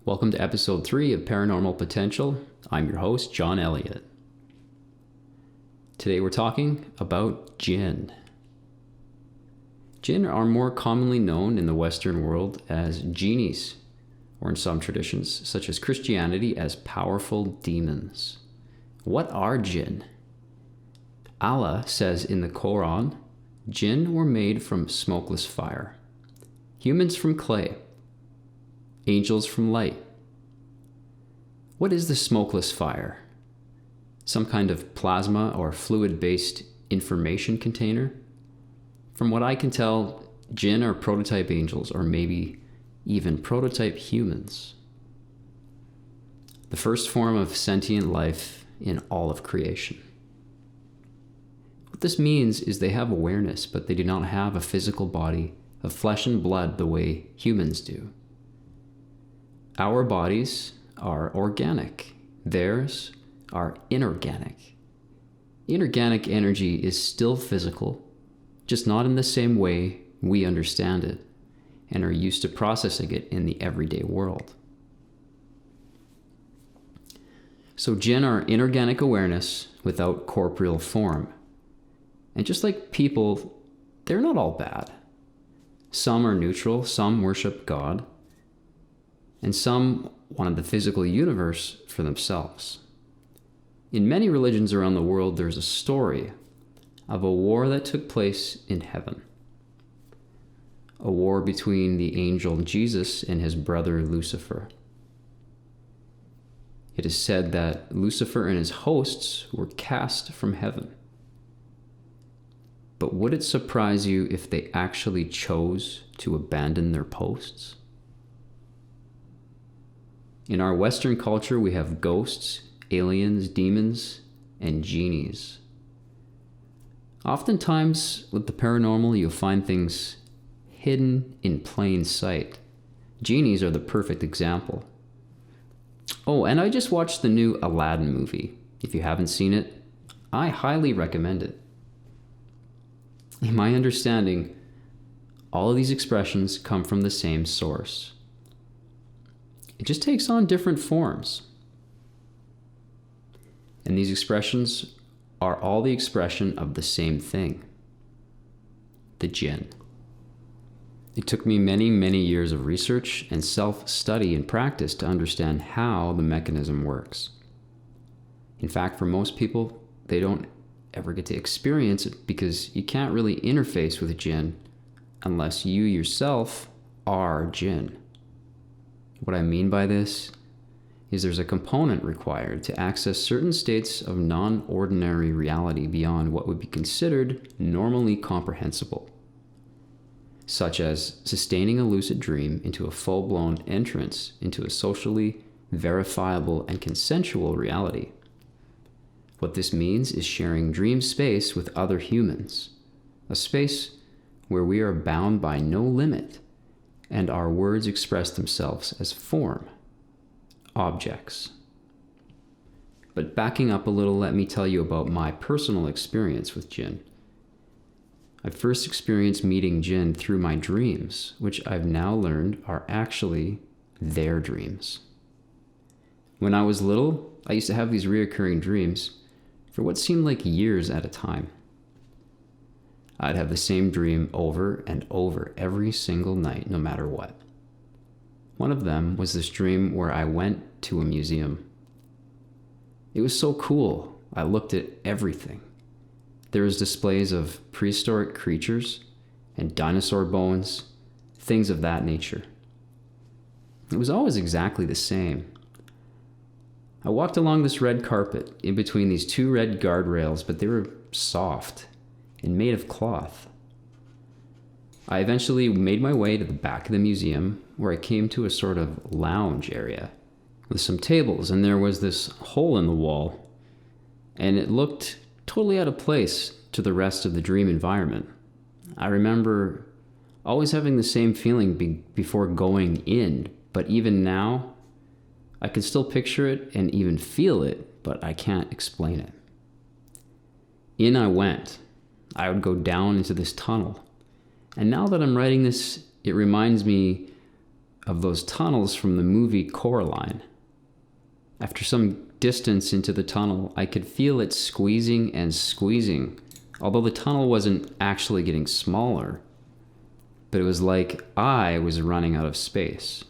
Welcome to episode 3 of Paranormal Potential. I'm your host, John Elliott. Today we're talking about Jinn. Jinn are more commonly known in the Western world as genies, or in some traditions, such as Christianity, as powerful demons. What are Jinn? Allah says in the Quran, Jinn were made from smokeless fire, humans from clay, angels from light. What is the smokeless fire? Some kind of plasma or fluid-based information container? From what I can tell, Jinn are prototype angels, or maybe even prototype humans. The first form of sentient life in all of creation. What this means is they have awareness, but they do not have a physical body of flesh and blood the way humans do. Our bodies are organic. Theirs are inorganic. Inorganic energy is still physical, just not in the same way we understand it and are used to processing it in the everyday world. So Jinn are inorganic awareness without corporeal form. And just like people, they're not all bad. Some are neutral, some worship God, and some wanted the physical universe for themselves. In many religions around the world, there's a story of a war that took place in heaven. A war between the angel Jesus and his brother Lucifer. It is said that Lucifer and his hosts were cast from heaven. But would it surprise you if they actually chose to abandon their posts? In our Western culture, we have ghosts, aliens, demons, and genies. Oftentimes, with the paranormal, you'll find things hidden in plain sight. Genies are the perfect example. Oh, and I just watched the new Aladdin movie. If you haven't seen it, I highly recommend it. In my understanding, all of these expressions come from the same source. It just takes on different forms. And these expressions are all the expression of the same thing, the Jinn. It took me many, many years of research and self-study and practice to understand how the mechanism works. In fact, for most people, they don't ever get to experience it because you can't really interface with a Jinn unless you yourself are Jinn. What I mean by this is there's a component required to access certain states of non-ordinary reality beyond what would be considered normally comprehensible, such as sustaining a lucid dream into a full-blown entrance into a socially verifiable and consensual reality. What this means is sharing dream space with other humans, a space where we are bound by no limit and our words express themselves as form, objects. But backing up a little, let me tell you about my personal experience with Jinn. I first experienced meeting Jinn through my dreams, which I've now learned are actually their dreams. When I was little, I used to have these reoccurring dreams for what seemed like years at a time. I'd have the same dream over and over every single night, no matter what. One of them was this dream where I went to a museum. It was so cool. I looked at everything. There was displays of prehistoric creatures and dinosaur bones, things of that nature. It was always exactly the same. I walked along this red carpet in between these two red guardrails, but they were soft and made of cloth. I eventually made my way to the back of the museum, where I came to a sort of lounge area with some tables, and there was this hole in the wall, and it looked totally out of place to the rest of the dream environment. I remember always having the same feeling before going in, but even now, I can still picture it and even feel it, but I can't explain it. In I went. I would go down into this tunnel. And now that I'm writing this, it reminds me of those tunnels from the movie Coraline. After some distance into the tunnel, I could feel it squeezing and squeezing, although the tunnel wasn't actually getting smaller, but it was like I was running out of space.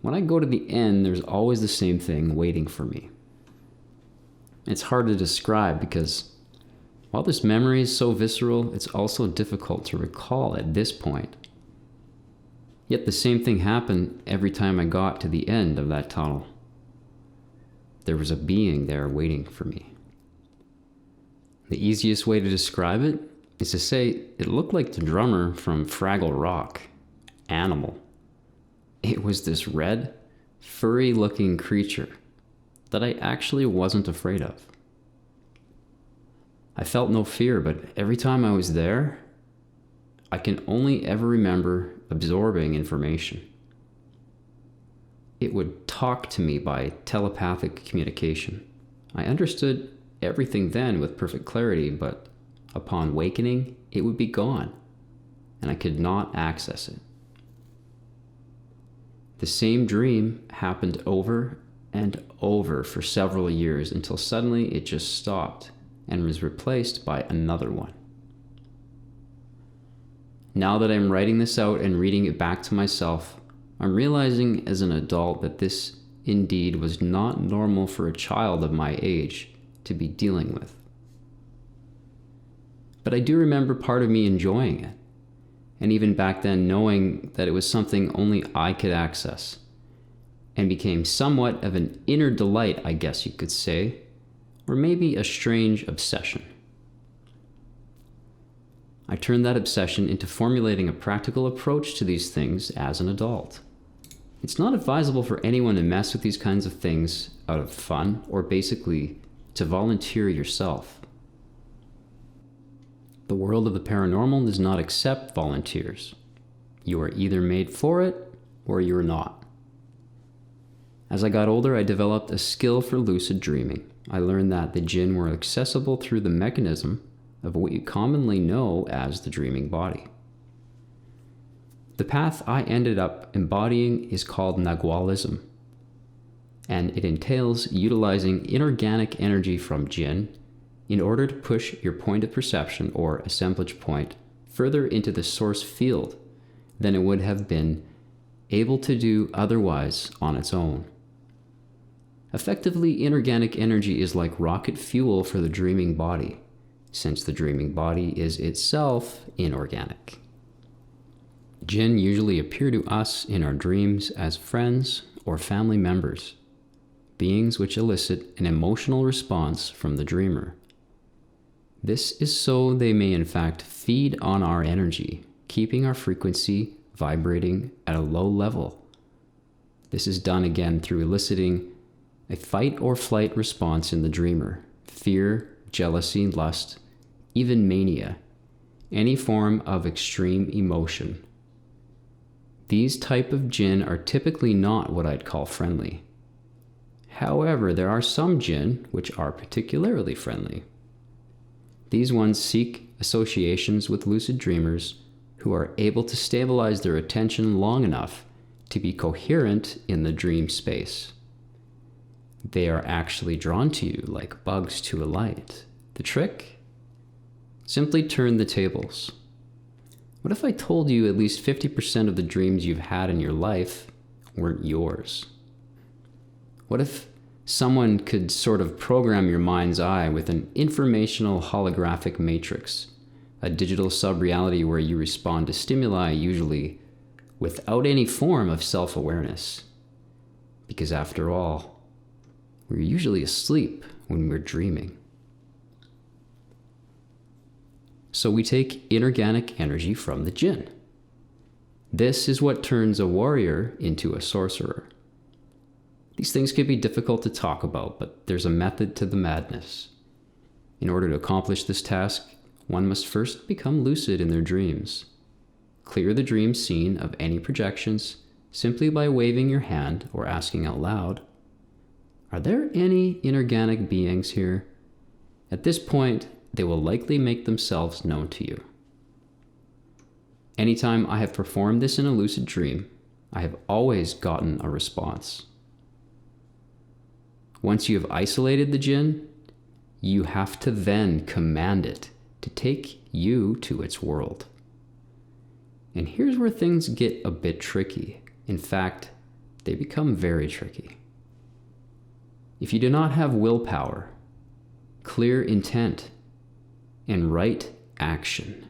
When I go to the end, there's always the same thing waiting for me. It's hard to describe because while this memory is so visceral, it's also difficult to recall at this point. Yet the same thing happened every time I got to the end of that tunnel. There was a being there waiting for me. The easiest way to describe it is to say it looked like the drummer from Fraggle Rock, Animal. It was this red, furry-looking creature that I actually wasn't afraid of. I felt no fear, but every time I was there, I can only ever remember absorbing information. It would talk to me by telepathic communication. I understood everything then with perfect clarity, but upon wakening, it would be gone, and I could not access it. The same dream happened over and over for several years until suddenly it just stopped and was replaced by another one. Now that I'm writing this out and reading it back to myself, I'm realizing as an adult that this indeed was not normal for a child of my age to be dealing with. But I do remember part of me enjoying it, and even back then knowing that it was something only I could access, and became somewhat of an inner delight, I guess you could say, or maybe a strange obsession. I turned that obsession into formulating a practical approach to these things as an adult. It's not advisable for anyone to mess with these kinds of things out of fun or basically to volunteer yourself. The world of the paranormal does not accept volunteers. You are either made for it or you are not. As I got older, I developed a skill for lucid dreaming. I learned that the Jinn were accessible through the mechanism of what you commonly know as the dreaming body. The path I ended up embodying is called Nagualism, and it entails utilizing inorganic energy from Jinn in order to push your point of perception or assemblage point further into the source field than it would have been able to do otherwise on its own. Effectively, inorganic energy is like rocket fuel for the dreaming body, since the dreaming body is itself inorganic. Jinn usually appear to us in our dreams as friends or family members, beings which elicit an emotional response from the dreamer. This is so they may in fact feed on our energy, keeping our frequency vibrating at a low level. This is done again through eliciting a fight or flight response in the dreamer: fear, jealousy, lust, even mania, any form of extreme emotion. These type of Jinn are typically not what I'd call friendly. However, there are some Jinn which are particularly friendly. These ones seek associations with lucid dreamers who are able to stabilize their attention long enough to be coherent in the dream space. They are actually drawn to you like bugs to a light. The trick? Simply turn the tables. What if I told you at least 50% of the dreams you've had in your life weren't yours? What if someone could sort of program your mind's eye with an informational holographic matrix, a digital sub-reality where you respond to stimuli usually without any form of self-awareness? Because after all, we're usually asleep when we're dreaming. So we take inorganic energy from the Jinn. This is what turns a warrior into a sorcerer. These things can be difficult to talk about, but there's a method to the madness. In order to accomplish this task, one must first become lucid in their dreams. Clear the dream scene of any projections simply by waving your hand or asking out loud, "Are there any inorganic beings here?" At this point, they will likely make themselves known to you. Anytime I have performed this in a lucid dream, I have always gotten a response. Once you have isolated the Jinn, you have to then command it to take you to its world. And here's where things get a bit tricky. In fact, they become very tricky. If you do not have willpower, clear intent, and right action,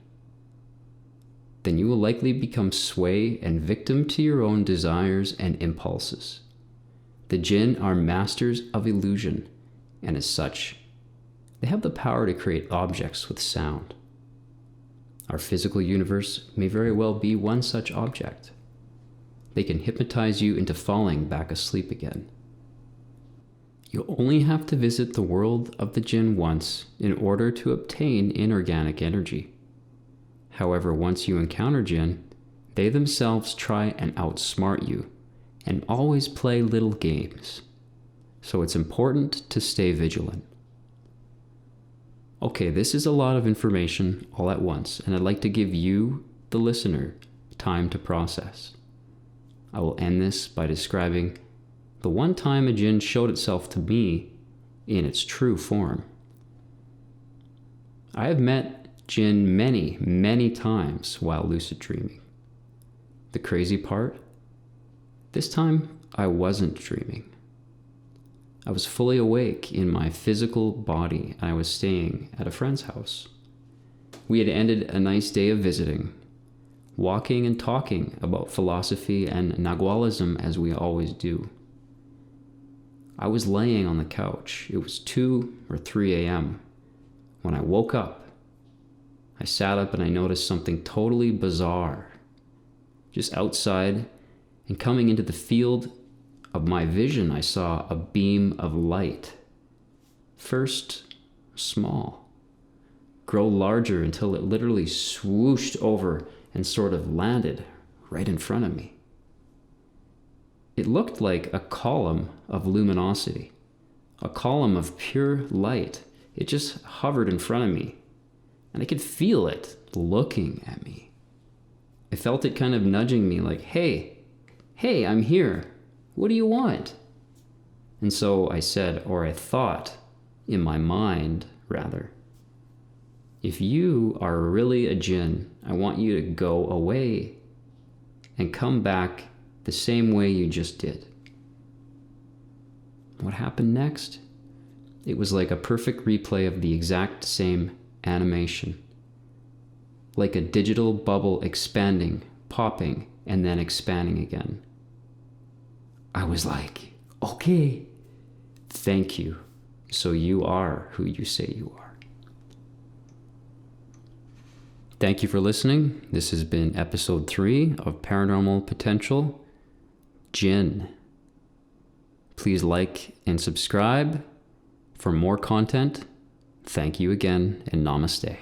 then you will likely become sway and victim to your own desires and impulses. The Jinn are masters of illusion, and as such, they have the power to create objects with sound. Our physical universe may very well be one such object. They can hypnotize you into falling back asleep again. You only have to visit the world of the Jinn once in order to obtain inorganic energy. However, once you encounter Jinn, they themselves try and outsmart you and always play little games. So it's important to stay vigilant. Okay, this is a lot of information all at once, and I'd like to give you, the listener, time to process. I will end this by describing the one time a Jinn showed itself to me in its true form. I have met Jinn many, many times while lucid dreaming. The crazy part? This time I wasn't dreaming. I was fully awake in my physical body, and I was staying at a friend's house. We had ended a nice day of visiting, walking and talking about philosophy and Nagualism as we always do. I was laying on the couch. It was 2 or 3 a.m. when I woke up. I sat up and I noticed something totally bizarre. Just outside and coming into the field of my vision, I saw a beam of light. First, small, grow larger until it literally swooshed over and sort of landed right in front of me. It looked like a column of luminosity, a column of pure light. It just hovered in front of me, and I could feel it looking at me. I felt it kind of nudging me like, hey, I'm here. What do you want? And so I said, or I thought, in my mind, rather, if you are really a Jinn, I want you to go away and come back the same way you just did. What happened next? It was like a perfect replay of the exact same animation. Like a digital bubble expanding, popping, and then expanding again. I was like, okay, thank you. So you are who you say you are. Thank you for listening. This has been episode 3 of Paranormal Potential, Jinn. Please like and subscribe for more content. Thank you again, and namaste.